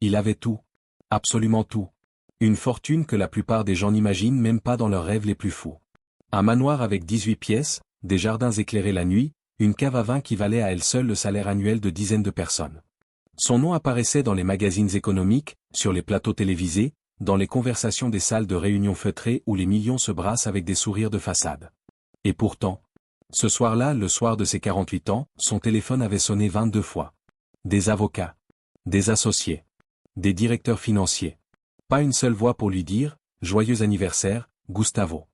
Il avait tout. Absolument tout. Une fortune que la plupart des gens n'imaginent même pas dans leurs rêves les plus fous. Un manoir avec 18 pièces, des jardins éclairés la nuit, une cave à vin qui valait à elle seule le salaire annuel de dizaines de personnes. Son nom apparaissait dans les magazines économiques, sur les plateaux télévisés, dans les conversations des salles de réunion feutrées où les millions se brassent avec des sourires de façade. Et pourtant, ce soir-là, le soir de ses 48 ans, son téléphone avait sonné 22 fois. Des avocats. Des associés. Des directeurs financiers. Pas une seule voix pour lui dire « Joyeux anniversaire, Gustavo ».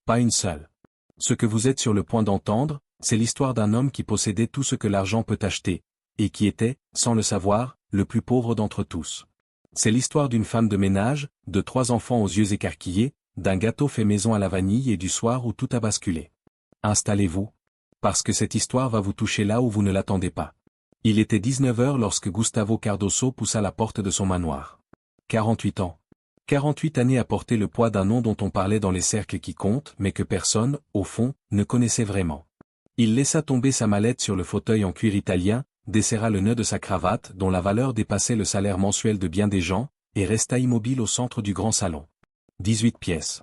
Pas une seule. Ce que vous êtes sur le point d'entendre, c'est l'histoire d'un homme qui possédait tout ce que l'argent peut acheter, et qui était, sans le savoir, le plus pauvre d'entre tous. C'est l'histoire d'une femme de ménage, de 3 enfants aux yeux écarquillés, d'un gâteau fait maison à la vanille et du soir où tout a basculé. Installez-vous. Parce que cette histoire va vous toucher là où vous ne l'attendez pas. Il était 19 heures lorsque Gustavo Cardoso poussa la porte de son manoir. 48 ans. 48 années à porter le poids d'un nom dont on parlait dans les cercles qui comptent, mais que personne, au fond, ne connaissait vraiment. Il laissa tomber sa mallette sur le fauteuil en cuir italien, desserra le nœud de sa cravate dont la valeur dépassait le salaire mensuel de bien des gens, et resta immobile au centre du grand salon. 18 pièces.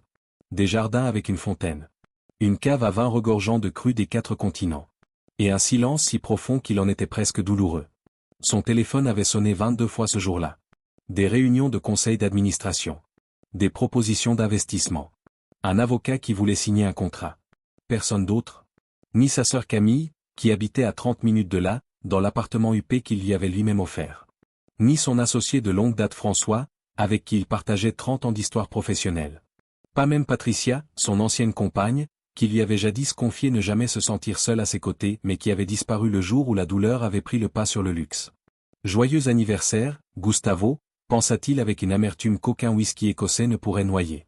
Des jardins avec une fontaine. Une cave à vin regorgeant de cru des 4 continents. Et un silence si profond qu'il en était presque douloureux. Son téléphone avait sonné 22 fois ce jour-là. Des réunions de conseil d'administration. Des propositions d'investissement. Un avocat qui voulait signer un contrat. Personne d'autre. Ni sa sœur Camille, qui habitait à 30 minutes de là, dans l'appartement huppé qu'il lui avait lui-même offert. Ni son associé de longue date François, avec qui il partageait 30 ans d'histoire professionnelle. Pas même Patricia, son ancienne compagne, qui lui avait jadis confié ne jamais se sentir seule à ses côtés mais qui avait disparu le jour où la douleur avait pris le pas sur le luxe. Joyeux anniversaire, Gustavo, pensa-t-il avec une amertume qu'aucun whisky écossais ne pourrait noyer.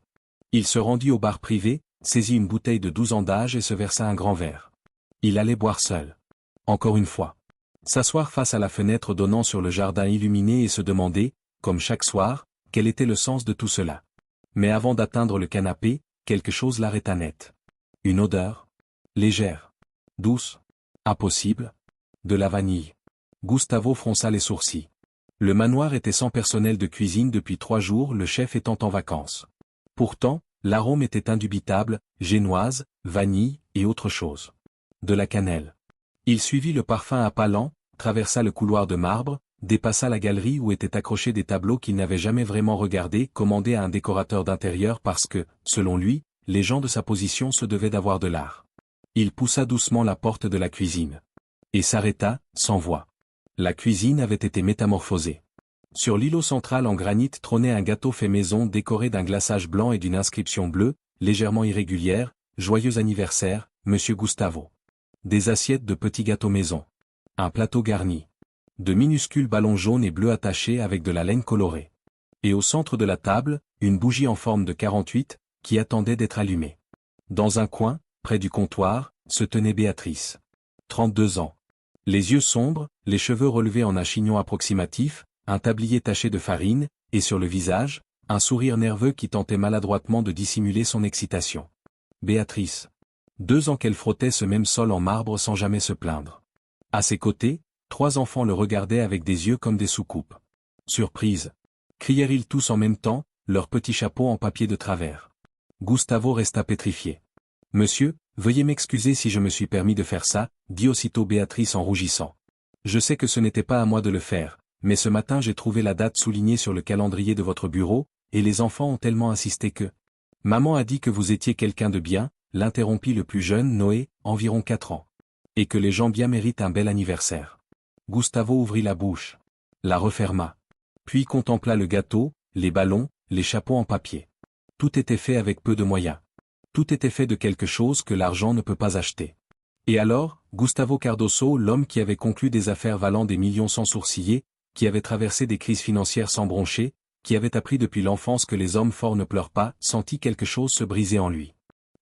Il se rendit au bar privé, saisit une bouteille de 12 ans d'âge et se versa un grand verre. Il allait boire seul. Encore une fois. S'asseoir face à la fenêtre donnant sur le jardin illuminé et se demander, comme chaque soir, quel était le sens de tout cela. Mais avant d'atteindre le canapé, quelque chose l'arrêta net. Une odeur. Légère. Douce. Impossible. De la vanille. Gustavo fronça les sourcils. Le manoir était sans personnel de cuisine depuis 3 jours, le chef étant en vacances. Pourtant, l'arôme était indubitable, génoise, vanille, et autre chose. De la cannelle. Il suivit le parfum à pas lents, traversa le couloir de marbre, dépassa la galerie où étaient accrochés des tableaux qu'il n'avait jamais vraiment regardés, commandés à un décorateur d'intérieur parce que, selon lui, les gens de sa position se devaient d'avoir de l'art. Il poussa doucement la porte de la cuisine. Et s'arrêta, sans voix. La cuisine avait été métamorphosée. Sur l'îlot central en granit trônait un gâteau fait maison décoré d'un glaçage blanc et d'une inscription bleue, légèrement irrégulière, « Joyeux anniversaire, Monsieur Gustavo ». Des assiettes de petits gâteaux maison. Un plateau garni. De minuscules ballons jaunes et bleus attachés avec de la laine colorée. Et au centre de la table, une bougie en forme de 48, qui attendait d'être allumée. Dans un coin, près du comptoir, se tenait Béatrice. 32 ans. Les yeux sombres, les cheveux relevés en un chignon approximatif, un tablier taché de farine, et sur le visage, un sourire nerveux qui tentait maladroitement de dissimuler son excitation. Béatrice. 2 ans qu'elle frottait ce même sol en marbre sans jamais se plaindre. À ses côtés, 3 enfants le regardaient avec des yeux comme des soucoupes. Surprise. Crièrent-ils tous en même temps, leurs petits chapeaux en papier de travers. Gustavo resta pétrifié. « Monsieur, veuillez m'excuser si je me suis permis de faire ça », dit aussitôt Béatrice en rougissant. « Je sais que ce n'était pas à moi de le faire, mais ce matin j'ai trouvé la date soulignée sur le calendrier de votre bureau, et les enfants ont tellement insisté que... » « Maman a dit que vous étiez quelqu'un de bien », l'interrompit le plus jeune Noé, environ 4 ans. « Et que les gens bien méritent un bel anniversaire. » Gustavo ouvrit la bouche. La referma. Puis contempla le gâteau, les ballons, les chapeaux en papier. Tout était fait avec peu de moyens. Tout était fait de quelque chose que l'argent ne peut pas acheter. Et alors, Gustavo Cardoso, l'homme qui avait conclu des affaires valant des millions sans sourciller, qui avait traversé des crises financières sans broncher, qui avait appris depuis l'enfance que les hommes forts ne pleurent pas, sentit quelque chose se briser en lui.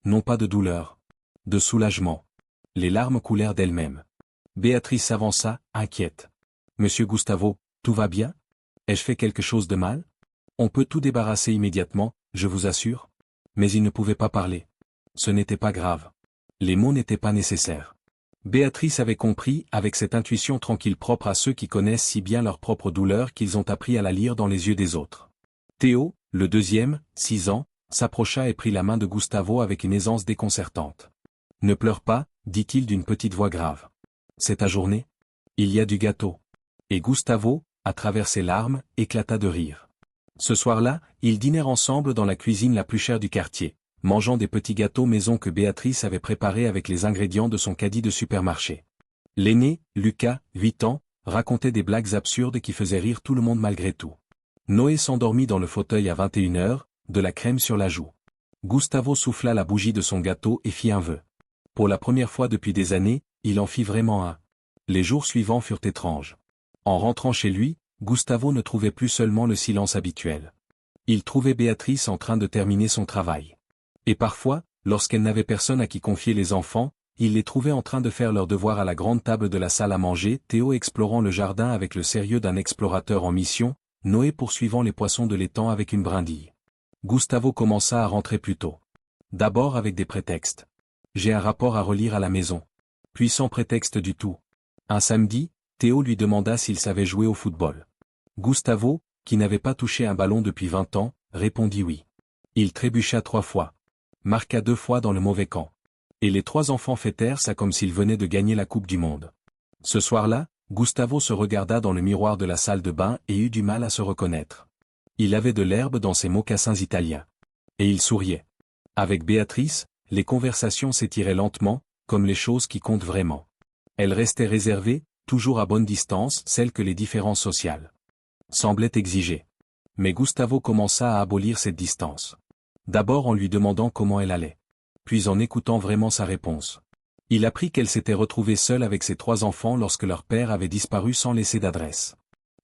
Non pas de douleur. De soulagement. Les larmes coulèrent d'elles-mêmes. Béatrice s'avança, inquiète. « Monsieur Gustavo, tout va bien? Ai-je fait quelque chose de mal? On peut tout débarrasser immédiatement, je vous assure. » Mais il ne pouvait pas parler. Ce n'était pas grave. Les mots n'étaient pas nécessaires. Béatrice avait compris, avec cette intuition tranquille propre à ceux qui connaissent si bien leur propre douleur qu'ils ont appris à la lire dans les yeux des autres. Théo, le deuxième, 6 ans, s'approcha et prit la main de Gustavo avec une aisance déconcertante. « Ne pleure pas, dit-il d'une petite voix grave. C'est ta journée? Il y a du gâteau. » Et Gustavo, à travers ses larmes, éclata de rire. Ce soir-là, ils dînèrent ensemble dans la cuisine la plus chère du quartier, mangeant des petits gâteaux maison que Béatrice avait préparés avec les ingrédients de son caddie de supermarché. L'aîné, Lucas, 8 ans, racontait des blagues absurdes qui faisaient rire tout le monde malgré tout. Noé s'endormit dans le fauteuil à 21h, de la crème sur la joue. Gustavo souffla la bougie de son gâteau et fit un vœu. Pour la première fois depuis des années, il en fit vraiment un. Les jours suivants furent étranges. En rentrant chez lui, Gustavo ne trouvait plus seulement le silence habituel. Il trouvait Béatrice en train de terminer son travail. Et parfois, lorsqu'elle n'avait personne à qui confier les enfants, il les trouvait en train de faire leurs devoirs à la grande table de la salle à manger, Théo explorant le jardin avec le sérieux d'un explorateur en mission, Noé poursuivant les poissons de l'étang avec une brindille. Gustavo commença à rentrer plus tôt. D'abord avec des prétextes. J'ai un rapport à relire à la maison. Puis sans prétexte du tout. Un samedi, Théo lui demanda s'il savait jouer au football. Gustavo, qui n'avait pas touché un ballon depuis 20 ans, répondit oui. Il trébucha 3 fois. Marqua 2 fois dans le mauvais camp. Et les 3 enfants fêtèrent ça comme s'ils venaient de gagner la Coupe du Monde. Ce soir-là, Gustavo se regarda dans le miroir de la salle de bain et eut du mal à se reconnaître. Il avait de l'herbe dans ses mocassins italiens. Et il souriait. Avec Béatrice, les conversations s'étiraient lentement, comme les choses qui comptent vraiment. Elles restaient réservées, toujours à bonne distance, celles que les différences sociales semblaient exiger. Mais Gustavo commença à abolir cette distance. D'abord en lui demandant comment elle allait. Puis en écoutant vraiment sa réponse. Il apprit qu'elle s'était retrouvée seule avec ses 3 enfants lorsque leur père avait disparu sans laisser d'adresse.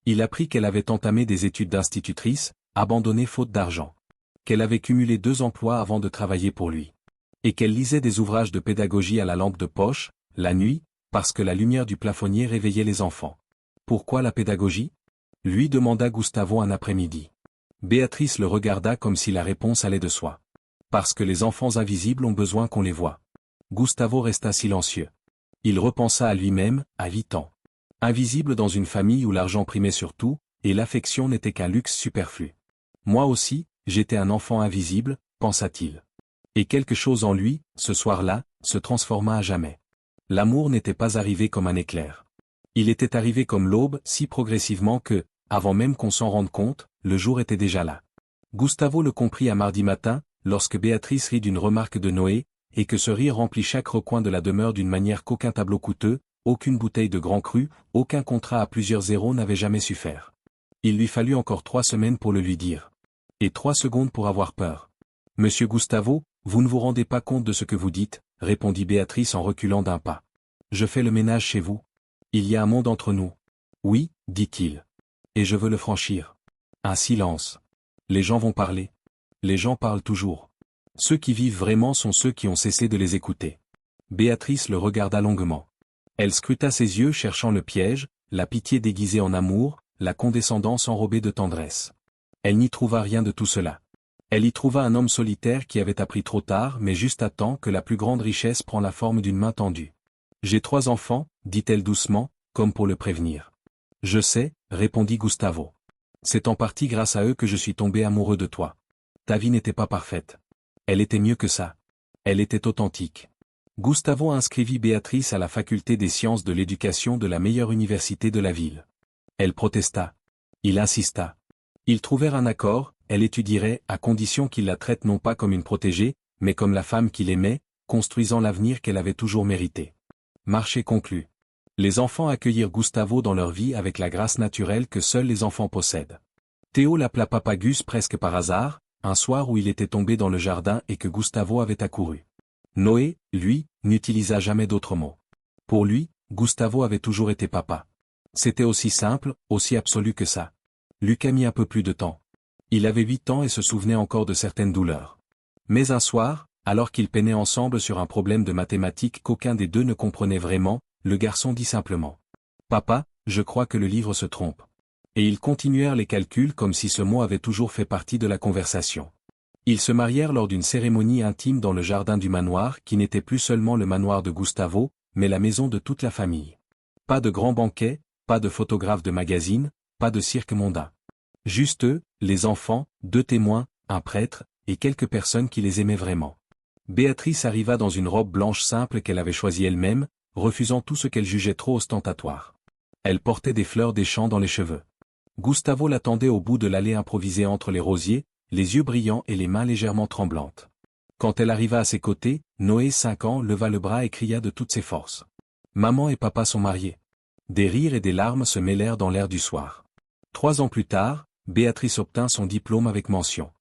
Il apprit qu'elle avait entamé des études d'institutrice, abandonnées faute d'argent. Qu'elle avait cumulé 2 emplois avant de travailler pour lui. Et qu'elle lisait des ouvrages de pédagogie à la lampe de poche, la nuit, parce que la lumière du plafonnier réveillait les enfants. Pourquoi la pédagogie? Lui demanda Gustavo un après-midi. Béatrice le regarda comme si la réponse allait de soi. Parce que les enfants invisibles ont besoin qu'on les voie. Gustavo resta silencieux. Il repensa à lui-même, à 8 ans. Invisible dans une famille où l'argent primait sur tout, et l'affection n'était qu'un luxe superflu. Moi aussi, j'étais un enfant invisible, pensa-t-il. Et quelque chose en lui, ce soir-là, se transforma à jamais. L'amour n'était pas arrivé comme un éclair. Il était arrivé comme l'aube, si progressivement que, avant même qu'on s'en rende compte, le jour était déjà là. Gustavo le comprit à mardi matin, lorsque Béatrice rit d'une remarque de Noé, et que ce rire remplit chaque recoin de la demeure d'une manière qu'aucun tableau coûteux, aucune bouteille de grand cru, aucun contrat à plusieurs zéros n'avait jamais su faire. Il lui fallut encore 3 semaines pour le lui dire. Et 3 secondes pour avoir peur. « Monsieur Gustavo, vous ne vous rendez pas compte de ce que vous dites, » répondit Béatrice en reculant d'un pas. « Je fais le ménage chez vous. Il y a un monde entre nous. »« Oui, dit-il. Et je veux le franchir. » Un silence. Les gens vont parler. Les gens parlent toujours. Ceux qui vivent vraiment sont ceux qui ont cessé de les écouter. Béatrice le regarda longuement. Elle scruta ses yeux cherchant le piège, la pitié déguisée en amour, la condescendance enrobée de tendresse. Elle n'y trouva rien de tout cela. Elle y trouva un homme solitaire qui avait appris trop tard mais juste à temps que la plus grande richesse prend la forme d'une main tendue. « J'ai 3 enfants, dit-elle doucement, comme pour le prévenir. « Je sais, répondit Gustavo. C'est en partie grâce à eux que je suis tombé amoureux de toi. Ta vie n'était pas parfaite. Elle était mieux que ça. Elle était authentique. » Gustavo inscrivit Béatrice à la faculté des sciences de l'éducation de la meilleure université de la ville. Elle protesta. Il insista. Ils trouvèrent un accord, elle étudierait, à condition qu'il la traite non pas comme une protégée, mais comme la femme qu'il aimait, construisant l'avenir qu'elle avait toujours mérité. Marché conclu. Les enfants accueillirent Gustavo dans leur vie avec la grâce naturelle que seuls les enfants possèdent. Théo l'appela Papa Gus presque par hasard, un soir où il était tombé dans le jardin et que Gustavo avait accouru. Noé, lui, n'utilisa jamais d'autres mots. Pour lui, Gustavo avait toujours été papa. C'était aussi simple, aussi absolu que ça. Lucas mit un peu plus de temps. Il avait 8 ans et se souvenait encore de certaines douleurs. Mais un soir, alors qu'ils peinaient ensemble sur un problème de mathématiques qu'aucun des deux ne comprenait vraiment, le garçon dit simplement. « Papa, je crois que le livre se trompe. » Et ils continuèrent les calculs comme si ce mot avait toujours fait partie de la conversation. Ils se marièrent lors d'une cérémonie intime dans le jardin du manoir qui n'était plus seulement le manoir de Gustavo, mais la maison de toute la famille. Pas de grands banquets, pas de photographes de magazines, pas de cirque mondain. Juste eux, les enfants, 2 témoins, un prêtre, et quelques personnes qui les aimaient vraiment. Béatrice arriva dans une robe blanche simple qu'elle avait choisie elle-même, refusant tout ce qu'elle jugeait trop ostentatoire. Elle portait des fleurs des champs dans les cheveux. Gustavo l'attendait au bout de l'allée improvisée entre les rosiers, les yeux brillants et les mains légèrement tremblantes. Quand elle arriva à ses côtés, Noé, 5 ans, leva le bras et cria de toutes ses forces. Maman et papa sont mariés. Des rires et des larmes se mêlèrent dans l'air du soir. 3 ans plus tard, Béatrice obtint son diplôme avec mention.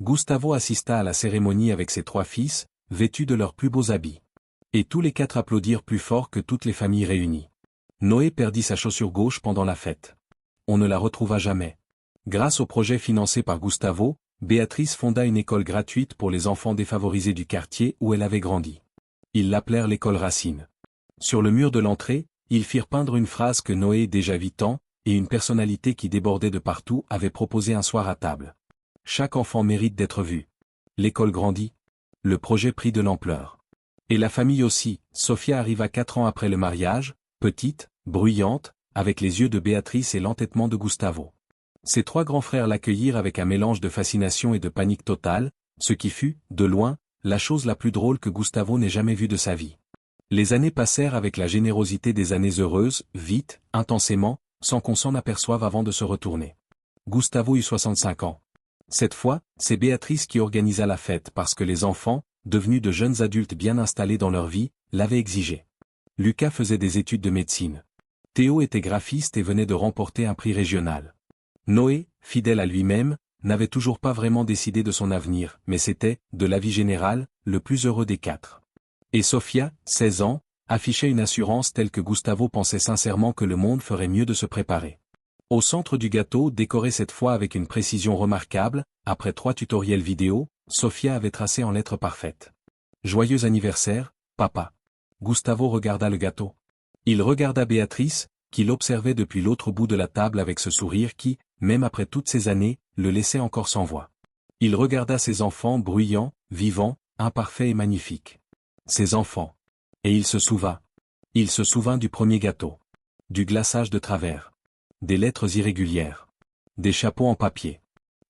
Gustavo assista à la cérémonie avec ses 3 fils, vêtus de leurs plus beaux habits. Et tous les 4 applaudirent plus fort que toutes les familles réunies. Noé perdit sa chaussure gauche pendant la fête. On ne la retrouva jamais. Grâce au projet financé par Gustavo, Béatrice fonda une école gratuite pour les enfants défavorisés du quartier où elle avait grandi. Ils l'appelèrent l'école Racine. Sur le mur de l'entrée, ils firent peindre une phrase que Noé déjà vit tant, et une personnalité qui débordait de partout avait proposé un soir à table. Chaque enfant mérite d'être vu. L'école grandit. Le projet prit de l'ampleur. Et la famille aussi. Sofia arriva 4 ans après le mariage, petite, bruyante, avec les yeux de Béatrice et l'entêtement de Gustavo. Ses 3 grands frères l'accueillirent avec un mélange de fascination et de panique totale, ce qui fut, de loin, la chose la plus drôle que Gustavo n'ait jamais vue de sa vie. Les années passèrent avec la générosité des années heureuses, vite, intensément, sans qu'on s'en aperçoive avant de se retourner. Gustavo eut 65 ans. Cette fois, c'est Béatrice qui organisa la fête parce que les enfants, devenus de jeunes adultes bien installés dans leur vie, l'avaient exigé. Lucas faisait des études de médecine. Théo était graphiste et venait de remporter un prix régional. Noé, fidèle à lui-même, n'avait toujours pas vraiment décidé de son avenir, mais c'était, de l'avis général, le plus heureux des 4. Et Sofia, 16 ans, affichait une assurance telle que Gustavo pensait sincèrement que le monde ferait mieux de se préparer. Au centre du gâteau, décoré cette fois avec une précision remarquable, après 3 tutoriels vidéo, Sofia avait tracé en lettres parfaites. Joyeux anniversaire, papa. Gustavo regarda le gâteau. Il regarda Béatrice, qui l'observait depuis l'autre bout de la table avec ce sourire qui, même après toutes ces années, le laissait encore sans voix. Il regarda ses enfants bruyants, vivants, imparfaits et magnifiques. Ses enfants. Et il se souvint. Il se souvint du premier gâteau. Du glaçage de travers. Des lettres irrégulières. Des chapeaux en papier.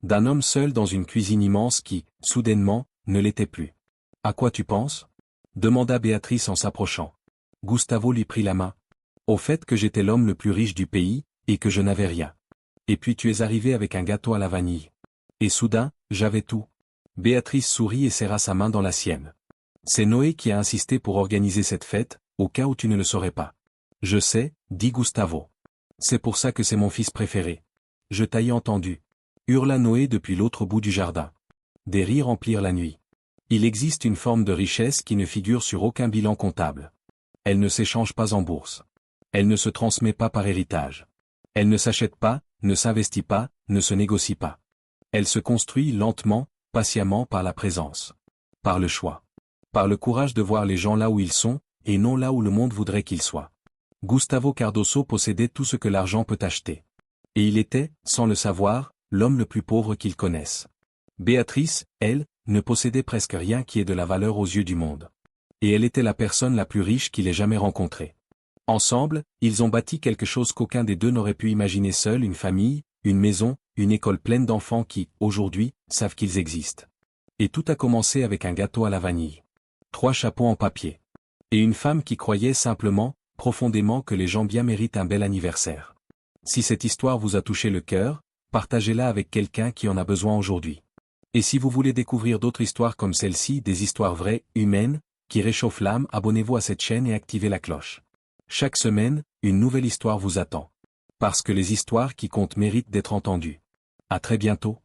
D'un homme seul dans une cuisine immense qui, soudainement, ne l'était plus. « À quoi tu penses ?» demanda Béatrice en s'approchant. Gustavo lui prit la main. « Au fait que j'étais l'homme le plus riche du pays, et que je n'avais rien. Et puis tu es arrivé avec un gâteau à la vanille. Et soudain, j'avais tout. » Béatrice sourit et serra sa main dans la sienne. « C'est Noé qui a insisté pour organiser cette fête, au cas où tu ne le saurais pas. »« Je sais, » dit Gustavo. « C'est pour ça que c'est mon fils préféré. »« Je t'ai entendu. » hurla Noé depuis l'autre bout du jardin. Des rires emplirent la nuit. Il existe une forme de richesse qui ne figure sur aucun bilan comptable. Elle ne s'échange pas en bourse. Elle ne se transmet pas par héritage. Elle ne s'achète pas, ne s'investit pas, ne se négocie pas. Elle se construit lentement, patiemment par la présence. Par le choix. Par le courage de voir les gens là où ils sont, et non là où le monde voudrait qu'ils soient. Gustavo Cardoso possédait tout ce que l'argent peut acheter. Et il était, sans le savoir, l'homme le plus pauvre qu'il connaisse. Béatrice, elle, ne possédait presque rien qui ait de la valeur aux yeux du monde. Et elle était la personne la plus riche qu'il ait jamais rencontrée. Ensemble, ils ont bâti quelque chose qu'aucun des deux n'aurait pu imaginer seul, une famille, une maison, une école pleine d'enfants qui, aujourd'hui, savent qu'ils existent. Et tout a commencé avec un gâteau à la vanille. 3 chapeaux en papier. Et une femme qui croyait simplement, profondément que les gens bien méritent un bel anniversaire. Si cette histoire vous a touché le cœur, partagez-la avec quelqu'un qui en a besoin aujourd'hui. Et si vous voulez découvrir d'autres histoires comme celle-ci, des histoires vraies, humaines, qui réchauffent l'âme, abonnez-vous à cette chaîne et activez la cloche. Chaque semaine, une nouvelle histoire vous attend. Parce que les histoires qui comptent méritent d'être entendues. À très bientôt.